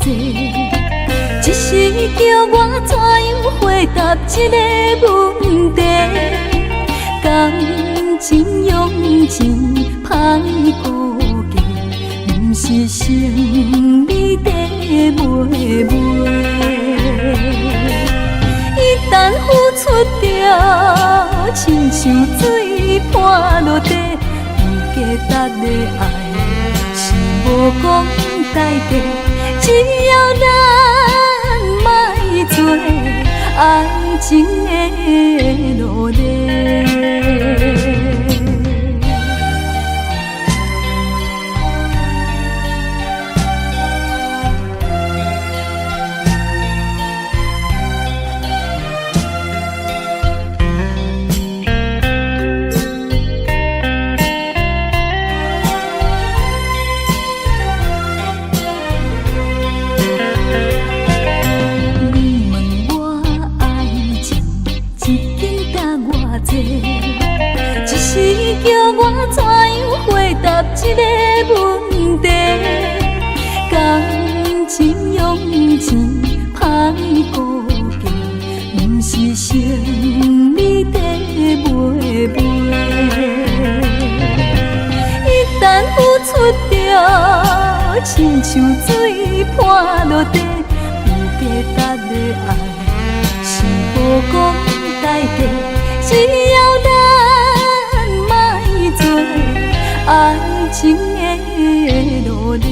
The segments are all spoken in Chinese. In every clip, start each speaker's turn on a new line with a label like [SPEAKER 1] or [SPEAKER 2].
[SPEAKER 1] 济，只是叫我怎样回答这个问题？感情用钱歹估计，不是生理在买卖。一旦付出着，亲像水泼落地，不价值的爱是无讲代价，只要咱莫做爱情的奴隶。只是叫我怎样回答这个问题？感情用钱歹估计，不是生理在买卖。一旦付出着，亲像水泼落地，不价值的爱是无讲代价。只要咱莫做爱情的奴隶。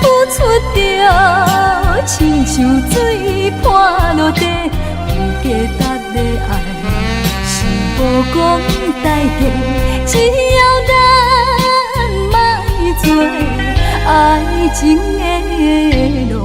[SPEAKER 1] 付出着，亲像水泼落地，不价值的爱是无讲代价，只要咱莫做爱情的奴